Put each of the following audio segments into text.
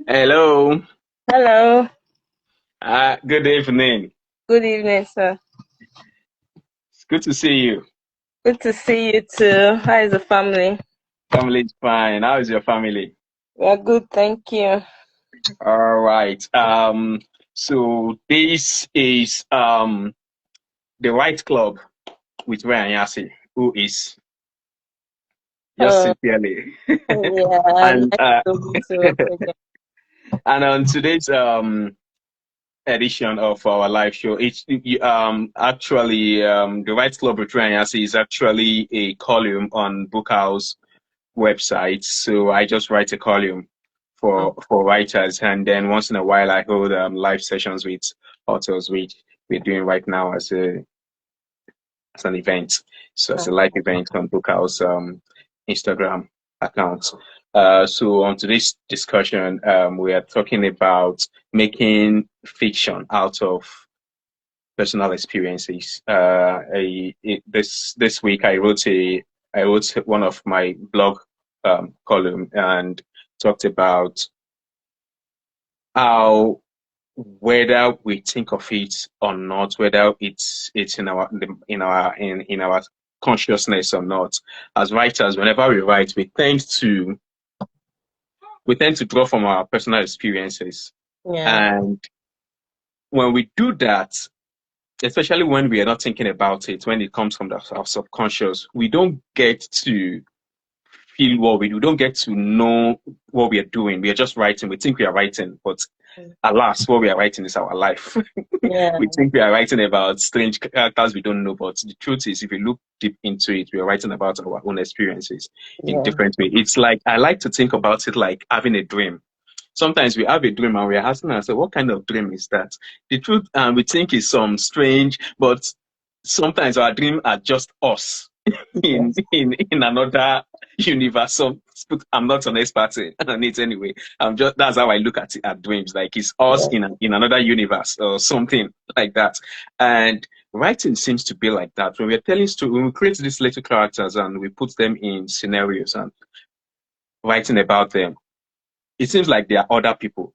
Hello. Hello. Good evening. Good evening, sir. It's good to see you. Good to see you too. How is the family? Family's fine. How is your family? We're good, thank you. All right. So this is the Right Club with Anyasi, who is just Oh, sincerely. yeah, and nice to meet you also again. and on today's edition of our live show, it's actually the Right Club with Anyasi is actually a column on Bookhouse website. So I just write a column for writers, and then once in a while I hold live sessions with authors, which we're doing right now as an event. So it's a live event on Bookhouse Instagram account. So on today's discussion, we are talking about making fiction out of personal experiences. This week I wrote one of my blog column and talked about how whether we think of it or not, whether it's in our consciousness or not. As writers, whenever we write, we tend to draw from our personal experiences, Yeah, and when we do that, especially when we are not thinking about it, when it comes from our subconscious, we don't get to feel what we do. We don't get to know what we are doing. We are just writing. We think we are writing, but alas, what we are writing is our life. yeah, We think we are writing about strange characters we don't know, but the truth is, if you look deep into it, we are writing about our own experiences in yeah, different ways. It's like I like to think about it like having a dream. Sometimes we have a dream and we are asking ourselves, what kind of dream is that? The truth, and we think is some strange, but sometimes our dreams are just us in yes, another universe. So I'm not an expert on it anyway. I'm just that's how I look at it, at dreams. Like it's us yeah. in another universe or something like that. And writing seems to be like that. When we're telling stories, when we create these little characters and we put them in scenarios and writing about them, it seems like they are other people,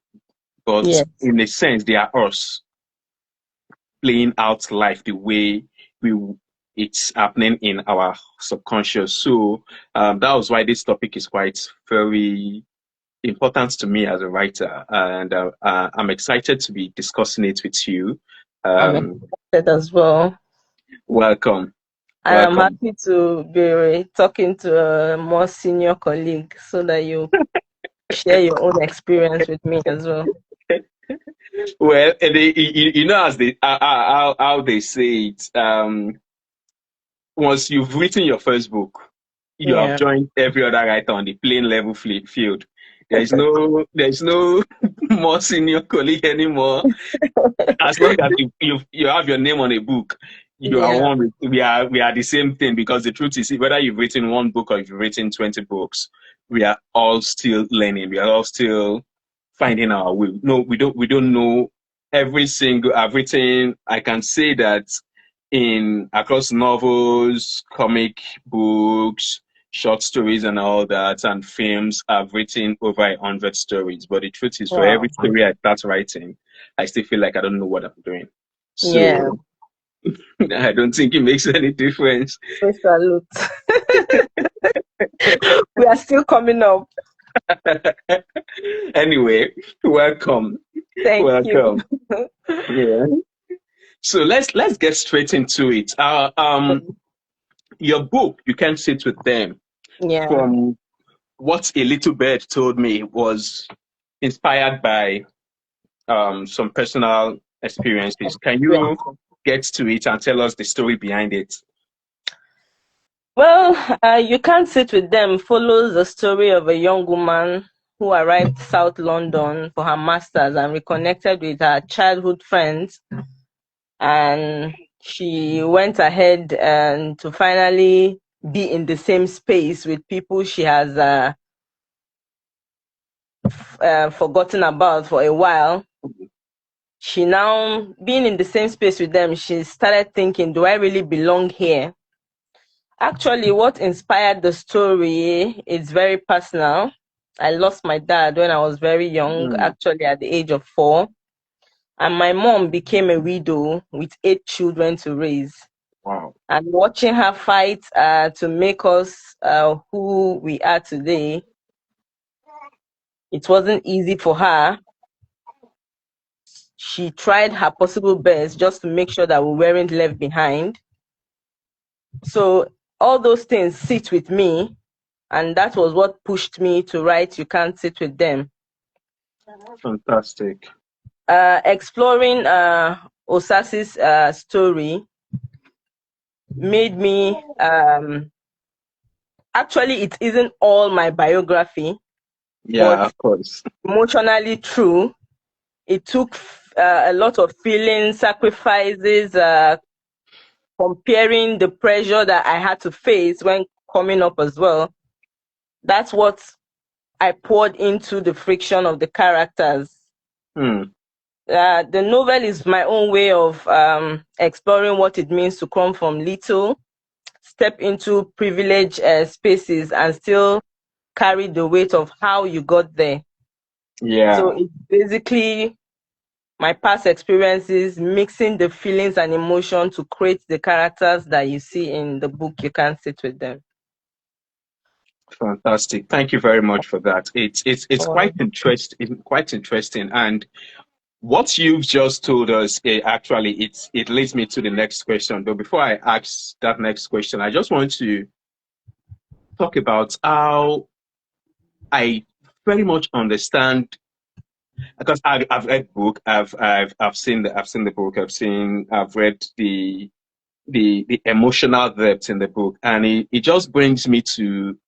but Yes. in a sense, they are us playing out life the way we it's happening in our subconscious. So that was why this topic is quite very important to me as a writer, and I'm excited to be discussing it with you. I'm Um, excited as well. welcome, And I'm welcome. happy to be talking to a more senior colleague so that you share your own experience with me as well. Well, you know, as they how they say it. Once you've written your first book, you have Yeah. joined every other writer on the plain level field. There's no more senior colleague anymore. As long as you have your name on a book, you are Yeah. one. We are the same thing, because the truth is, whether you've written one book or you've written 20 books, we are all still learning. We are all still finding our way. No, we don't know every single. I've written. I can say that in across novels, comic books, short stories, and all that, and films, I've written over 100 stories. But the truth is, for every Wow. story I start writing, I still feel like I don't know what I'm doing. Yeah. So I don't think it makes any difference. We salute. We are still coming up. Anyway, welcome, Thank you. welcome. Yeah. So let's get straight into it. Your book, You Can't Sit with Them, Yeah. from what a little bird told me, was inspired by some personal experiences. Can you get to it and tell us the story behind it? Well, You Can't Sit With Them follows the story of a young woman who arrived South London for her master's and reconnected with her childhood friends. And she went ahead and to finally be in the same space with people she has forgotten about for a while. She now, being in the same space with them, she started thinking, do I really belong here? Actually, what inspired the story is very personal. I lost my dad when I was very young, Mm. actually at the age of 4. And my mom became a widow with 8 children to raise. Wow. And watching her fight to make us who we are today, it wasn't easy for her. She tried her possible best just to make sure that we weren't left behind. So all those things sit with me, and that was what pushed me to write You Can't Sit With Them. Fantastic. Exploring Osasi's story made me actually, it isn't all my biography, Yeah, but of course. emotionally true. It took a lot of feelings, sacrifices, comparing the pressure that I had to face when coming up as well. That's what I poured into the friction of the characters. Mm. The novel is my own way of exploring what it means to come from little, step into privileged spaces, and still carry the weight of how you got there. So Yeah, it's basically my past experiences, mixing the feelings and emotion to create the characters that you see in the book. You Can't Sit With Them. fantastic. Thank you very much for that. It's quite Um, interesting, quite interesting. And what you've just told us, actually, it leads me to the next question. But before I ask that next question, I just want to talk about how I very much understand because I've read book, I've seen the book, I've read the emotional depth in the book, and it just brings me to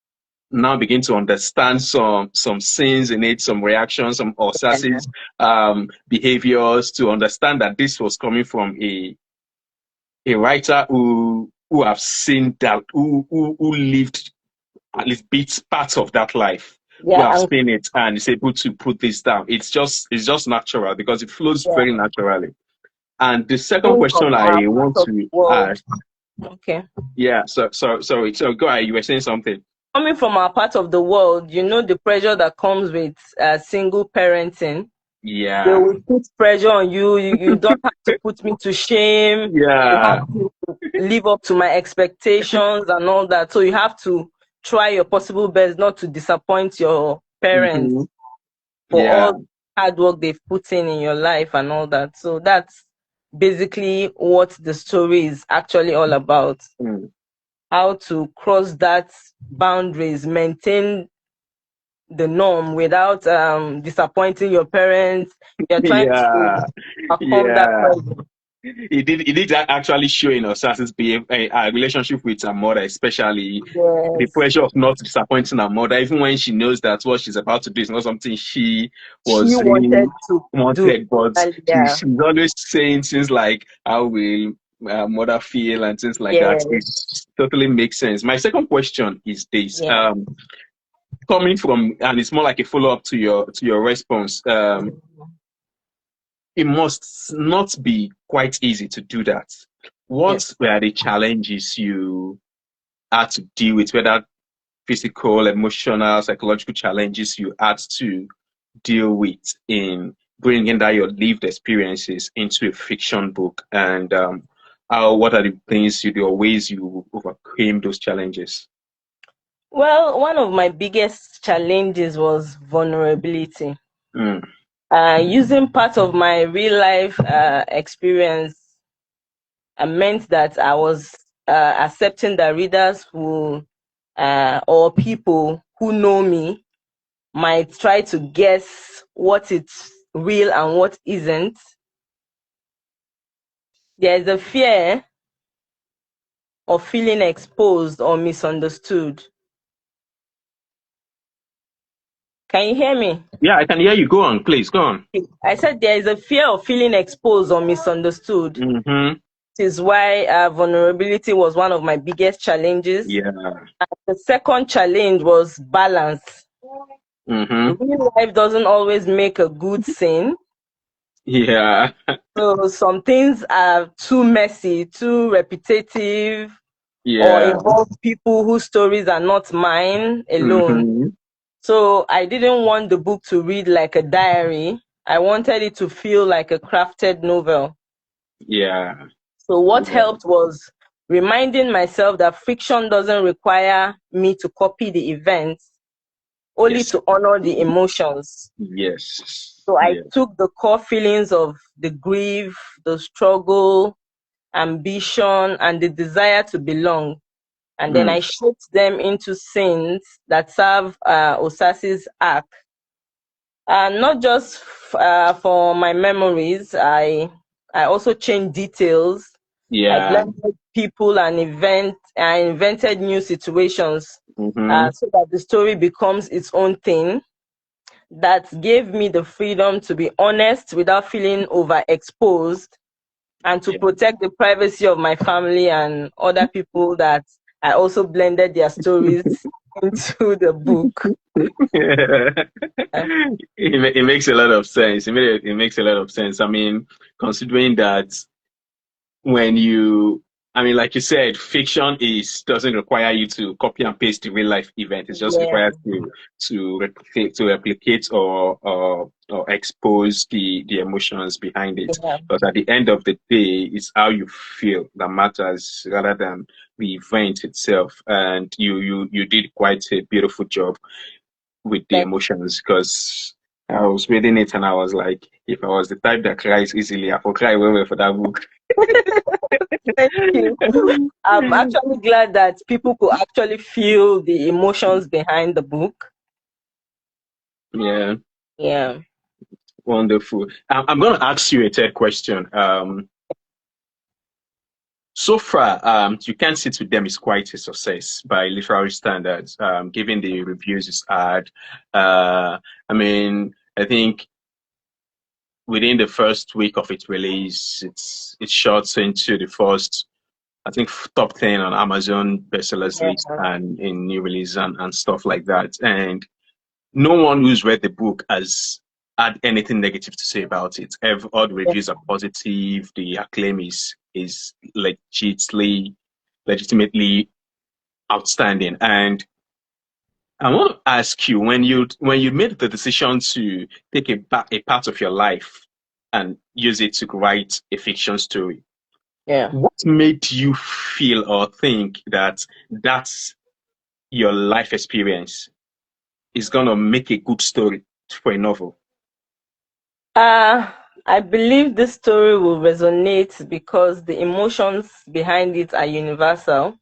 now begin to understand some scenes in it, some reactions, some Osas's behaviors, to understand that this was coming from a writer who have seen that, who lived at least bits parts of that life, who yeah, have and seen it and is able to put this down. It's just natural because it flows yeah, very naturally. And the second coming from question our I part want of the to world. ask, Okay. yeah, sorry, so go ahead, you were saying something. Coming from our part of the world, you know the pressure that comes with single parenting. They Yeah, will put pressure on you. You don't have to put me to shame. You have yeah, to live up to my expectations and all that. So you have to try your possible best not to disappoint your parents hmm, for yeah, all the hard work they've put in your life and all that. So that's basically what the story is actually all about. mm, How to cross that boundaries, maintain the norm without disappointing your parents. You're trying to yeah, overcome that yeah. pressure. It did actually show in Osase's a relationship with her mother, especially the Yes. pressure of not disappointing her mother, even when she knows that what she's about to do is not something she She was really wanted to do. wanted, but Yeah. she's always saying things like, "How will mother feel?" and things like that. It Yes. totally makes sense. My second question is this: Yeah. coming from, and it's more like a follow up to your response. It must not be quite easy to do that. Yes. What were the challenges you had to deal with, whether physical, emotional, psychological challenges you had to deal with in bringing that your lived experiences into a fiction book? And what are the things you do or ways you overcame those challenges? Well, one of my biggest challenges was vulnerability. Mm, Using part of my real life experience meant that I was accepting that readers who or people who know me might try to guess what it's real and what isn't. There is a fear of feeling exposed or misunderstood. Can you hear me? yeah, I can hear you. Go on, please. Go on. I said there is a fear of feeling exposed or misunderstood. Mm-hmm. This is why vulnerability was one of my biggest challenges. Yeah. The second challenge was balance. Mm-hmm. Real life doesn't always make a good scene. Yeah. So some things are too messy, too repetitive, or Yeah. involve people whose stories are not mine alone. Mm-hmm. So I didn't want the book to read like a diary. I wanted it to feel like a crafted novel. Yeah. So what Yeah. helped was reminding myself that fiction doesn't require me to copy the events, only Yes. to honor the emotions. Yes. So I Yeah. took the core feelings of the grief, the struggle, ambition, and the desire to belong, and then I Mm. shaped them into scenes that serve Osasi's arc. Not just for my memories, I also changed details. I Yeah. blended people and events. I invented new situations Mm-hmm. so that the story becomes its own thing. That gave me the freedom to be honest without feeling overexposed, and to Yeah. protect the privacy of my family and other people, that I also blended their stories into the book. Uh, It makes a lot of sense. It makes a lot of sense. I mean, considering that when you, I mean, like you said, fiction is doesn't require you to copy and paste the real life event. It's just yeah, required to replicate or expose the emotions behind it. yeah, But at the end of the day, it's how you feel that matters rather than the event itself. And you did quite a beautiful job with the thank, emotions because I was reading it and I was like, if I was the type that cries easily, I would cry well for that book. thank you. I'm actually glad that people could actually feel the emotions behind the book. Yeah, Yeah, wonderful. I'm going to ask you a third question. So far, You Can't Sit With Them is quite a success by literary standards, given the reviews it's had. I mean, I think within the first week of its release, it shot into the first, I think, top 10 on Amazon bestsellers list yeah, and in new release and stuff like that. And no one who's read the book has had anything negative to say about it. All the yeah. reviews are positive. The acclaim is legitimately outstanding. And I want to ask you, when you made the decision to take a part of your life and use it to write a fiction story, Yeah. what made you feel or think that that's your life experience is gonna make a good story for a novel? Uh, I believe this story will resonate because the emotions behind it are universal.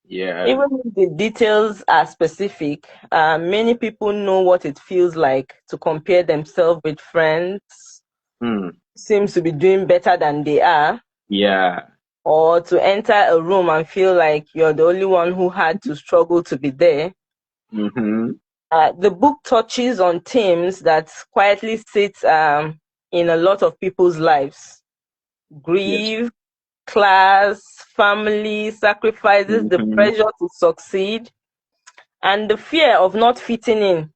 Yeah. Even if the details are specific, many people know what it feels like to compare themselves with friends, Hmm. seems to be doing better than they are, Yeah. or to enter a room and feel like you're the only one who had to struggle to be there. Mm-hmm. The book touches on themes that quietly sit in a lot of people's lives: Yes. grief, class, family, sacrifices, the Mm-hmm. pressure to succeed, and the fear of not fitting in.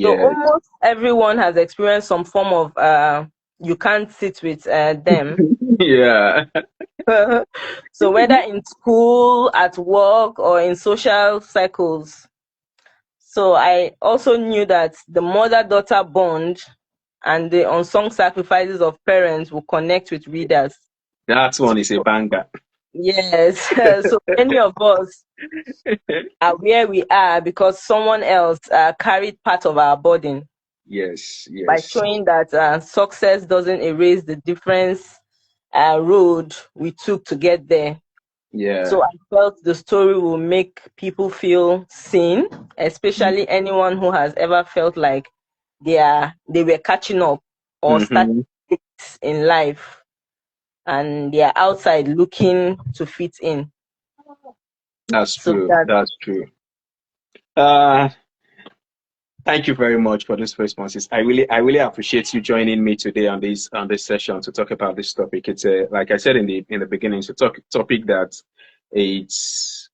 So Yes. almost everyone has experienced some form of you can't sit with them. Yeah. So whether in school, at work, or in social circles. So I also knew that the mother-daughter bond and the unsung sacrifices of parents will connect with readers. That one is a banger. Yes, so many of us are where we are because someone else carried part of our burden, Yes. by Yes. showing that success doesn't erase the difference road we took to get there. So Yeah. I felt the story will make people feel seen, especially anyone who has ever felt like they were catching up or stuck Mm-hmm. in life, and they are outside looking to fit in. That's So true. that, That's true. Uh, Thank you very much for these responses. I really appreciate you joining me today on this session to talk about this topic. It's a, like I said in the beginning, it's a topic it's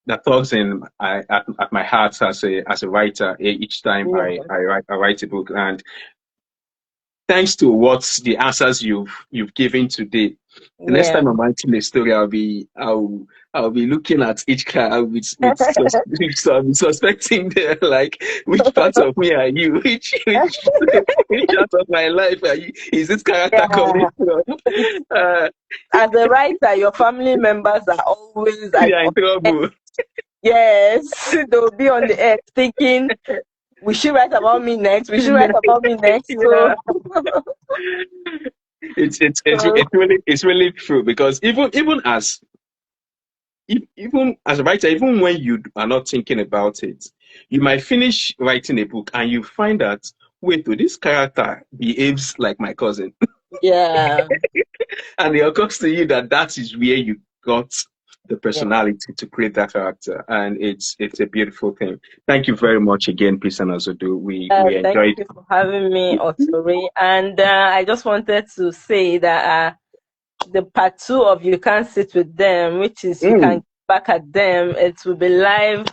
that talks at my heart as a writer each time yeah, I write a book. And thanks to what the answers you've given today, the next yeah, time I'm writing a story, I'll be looking at each car I'll be suspecting there, like, which part of me are you? Which part of my life are you? Is this character coming Yeah. from? Uh, As a writer, your family members are always they like, are in trouble. yes, they'll be on the edge thinking, we should write about me next. We should write about me next. So, Yeah. so It's really true, because even as a writer, even when you are not thinking about it, you might finish writing a book and you find that, wait, oh, this character behaves like my cousin. yeah, And it occurs to you that that is where you got the yeah. personality to create that character. And it's a beautiful thing. Thank you very much again, Peace and Azodo. We Thank enjoyed. you for having me, Otori. And I just wanted to say that the part 2 of You Can't Sit With Them, which is You Can Mm. Get Back at Them, it will be live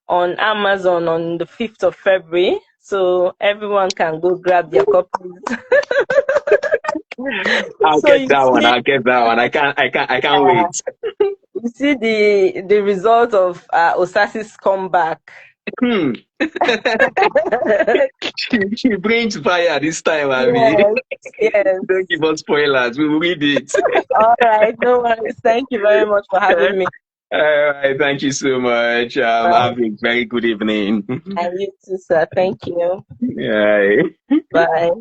on Amazon on the 5th of February. So everyone can go grab their copies. I'll So get you that one. see, I'll get that one. I can't wait. you see the result of Osasi's comeback. Hmm. She brings fire this time, Abby. Yes, yes. Don't give us spoilers. We will read it. All right, no worries. Thank you very much for having me. All right. Thank you so much. Have a very good evening. And you too, sir. Thank you. Yeah. Bye.